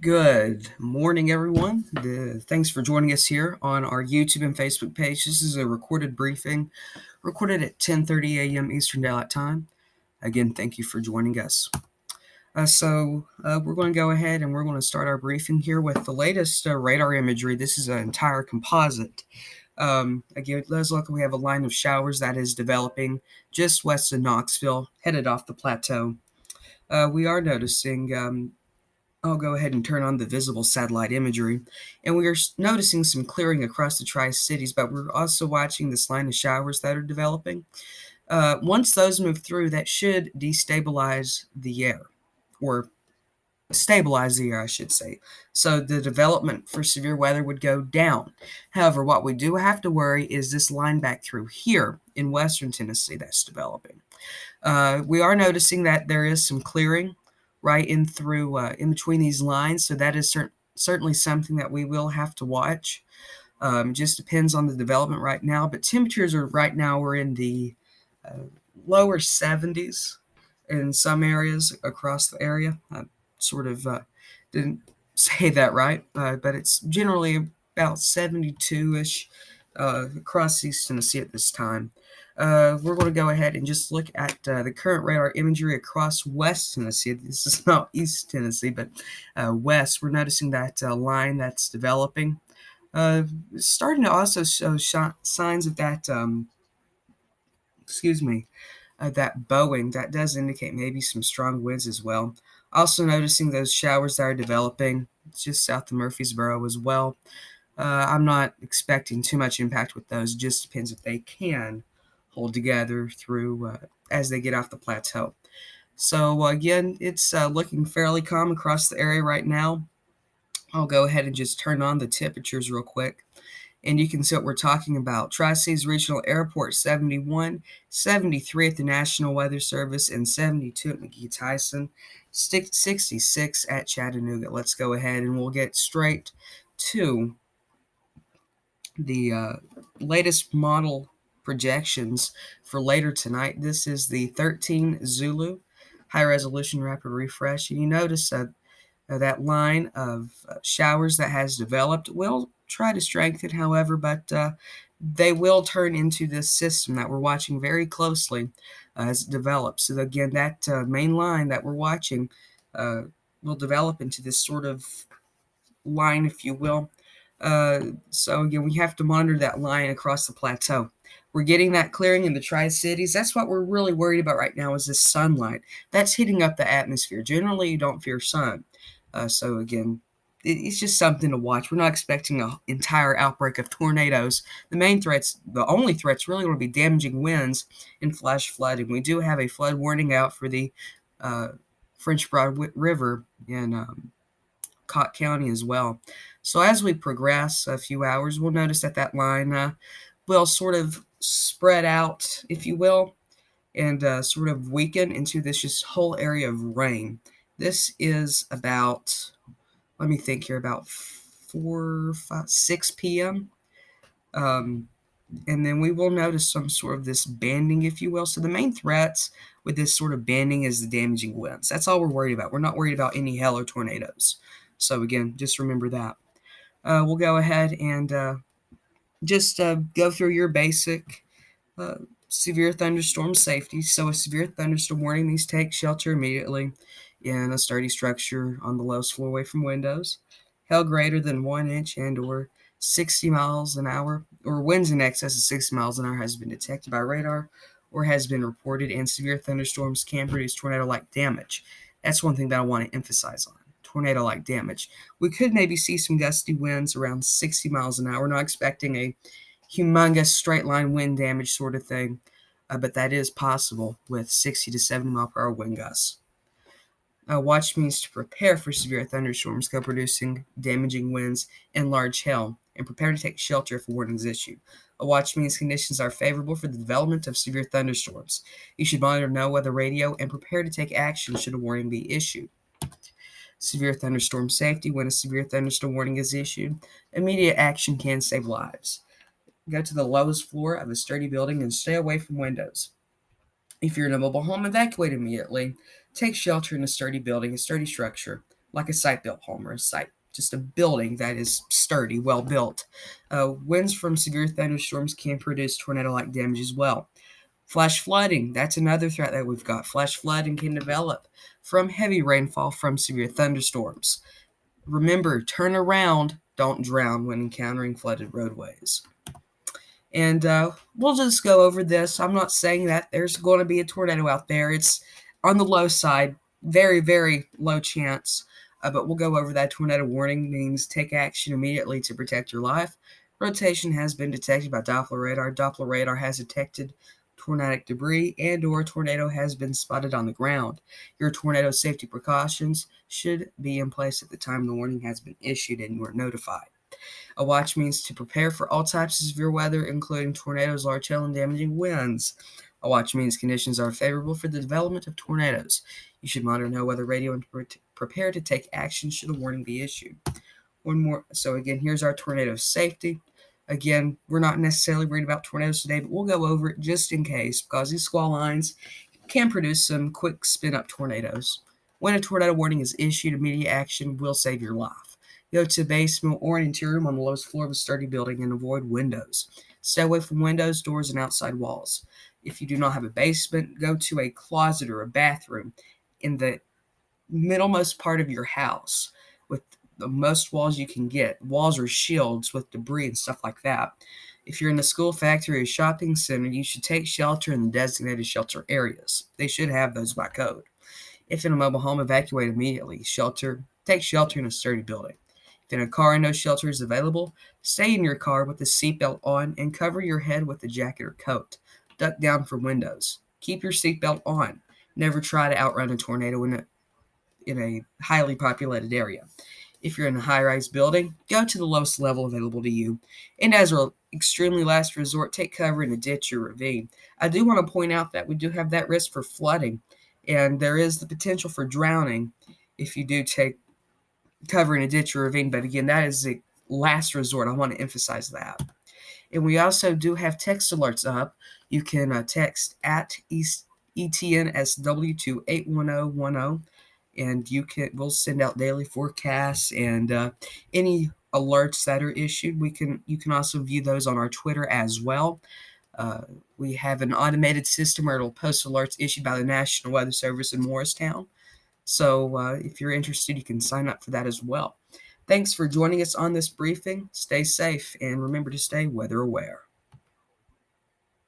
Good morning, everyone. Thanks for joining us here on our YouTube and Facebook page. This is a recorded briefing, recorded at 10:30 a.m. Eastern Daylight Time. Again, thank you for joining us. We're going to go ahead and we're going to start our briefing here with the latest radar imagery. This is an entire composite. Again, let's look. We have a line of showers that is developing just west of Knoxville, headed off the plateau. We are noticing. I'll go ahead and turn on the visible satellite imagery. And we are noticing some clearing across the Tri-Cities, but we're also watching this line of showers that are developing. Once those move through, that should destabilize the air, or stabilize the air, I should say. So the development for severe weather would go down. However, what we do have to worry is this line back through here in western Tennessee that's developing. We are noticing that there is some clearing right in through in between these lines, so that is certainly something that we will have to watch. Just depends on the development right now, but temperatures are right now we're in the lower 70s in some areas across the area. I sort of didn't say that right, but it's generally about 72-ish across East Tennessee at this time. We're going to go ahead and just look at the current radar imagery across West Tennessee. This is not East Tennessee, but west. We're noticing that line that's developing. Starting to also show signs of that, that bowing. That does indicate maybe some strong winds as well. Also noticing those showers that are developing just south of Murfreesboro as well. I'm not expecting too much impact with those. It just depends if they can hold together through as they get off the plateau. So again, it's looking fairly calm across the area right now. I'll go ahead and just turn on the temperatures real quick. And you can see what we're talking about. Tri-Cities Regional Airport, 71, 73 at the National Weather Service, and 72 at McGhee-Tyson, 66 at Chattanooga. Let's go ahead and we'll get straight to the latest model projections for later tonight. This is the 13 Zulu high resolution rapid refresh. And you notice that line of showers that has developed will try to strengthen, however, but they will turn into this system that we're watching very closely as it develops. So again, that main line that we're watching will develop into this sort of line, if you will. So again, we have to monitor that line across the plateau. We're getting that clearing in the Tri-Cities. That's what we're really worried about right now is this sunlight. That's heating up the atmosphere. Generally, you don't fear sun. So again, it's just something to watch. We're not expecting an entire outbreak of tornadoes. The only threats really going to be damaging winds and flash flooding. We do have a flood warning out for the French Broad River in Cott County as well. So as we progress a few hours, we'll notice that line will sort of spread out, if you will, and sort of weaken into this just whole area of rain. This is about, let me think here, about 6 p.m. And then we will notice some sort of this banding, if you will. So the main threats with this sort of banding is the damaging winds. That's all we're worried about. We're not worried about any hail or tornadoes. So again, just remember that. We'll go ahead and just go through your basic severe thunderstorm safety. So a severe thunderstorm warning means take shelter immediately in a sturdy structure on the lowest floor away from windows. Hail greater than 1 inch and or 60 miles an hour, or winds in excess of 60 miles an hour has been detected by radar or has been reported, and severe thunderstorms can produce tornado-like damage. That's one thing that I want to emphasize on. Tornado-like damage. We could maybe see some gusty winds around 60 miles an hour. We're not expecting a humongous straight line wind damage sort of thing, but that is possible with 60 to 70 mile per hour wind gusts. Watch means to prepare for severe thunderstorms co-producing damaging winds and large hail, and prepare to take shelter if a warning is issued. A watch means conditions are favorable for the development of severe thunderstorms. You should monitor NOAA radio and prepare to take action should a warning be issued. Severe thunderstorm safety. When a severe thunderstorm warning is issued, immediate action can save lives. Go to the lowest floor of a sturdy building and stay away from windows. If you're in a mobile home, evacuate immediately. Take shelter in a sturdy building, a sturdy structure. like a site-built home or just a building that is sturdy, well built. Winds from severe thunderstorms can produce tornado-like damage as well. Flash flooding, that's another threat that we've got. Flash flooding can develop from heavy rainfall from severe thunderstorms. Remember, turn around, don't drown when encountering flooded roadways. And we'll just go over this. I'm not saying that there's going to be a tornado out there. It's on the low side, very, very low chance. But we'll go over that. Tornado warning means take action immediately to protect your life. Rotation has been detected by Doppler radar. Doppler radar has detected tornadic debris and or tornado has been spotted on the ground. Your tornado safety precautions should be in place at the time the warning has been issued and you are notified. A watch means to prepare for all types of severe weather, including tornadoes, large hail, and damaging winds. A watch means conditions are favorable for the development of tornadoes. You should monitor know weather radio and prepare to take action should a warning be issued. One more. So again, here's our tornado safety. Again, we're not necessarily worried about tornadoes today, but we'll go over it just in case because these squall lines can produce some quick spin-up tornadoes. When a tornado warning is issued, immediate action will save your life. Go to a basement or an interior room on the lowest floor of a sturdy building and avoid windows. Stay away from windows, doors, and outside walls. If you do not have a basement, go to a closet or a bathroom in the middlemost part of your house with the most walls you can get. Walls or shields with debris and stuff like that. If you're in a school, factory, or shopping center, you should take shelter in the designated shelter areas. They should have those by code. If in a mobile home, evacuate immediately. Take shelter in a sturdy building. If in a car and no shelter is available, stay in your car with the seatbelt on and cover your head with a jacket or coat. Duck down from windows. Keep your seatbelt on. Never try to outrun a tornado in a highly populated area. If you're in a high-rise building, go to the lowest level available to you. And as an extremely last resort, take cover in a ditch or ravine. I do want to point out that we do have that risk for flooding, and there is the potential for drowning if you do take cover in a ditch or ravine. But again, that is the last resort. I want to emphasize that. And we also do have text alerts up. You can text at ETNSW to 81010. And we'll send out daily forecasts and any alerts that are issued. You can also view those on our Twitter as well. We have an automated system where it'll post alerts issued by the National Weather Service in Morristown. So if you're interested, you can sign up for that as well. Thanks for joining us on this briefing. Stay safe and remember to stay weather aware.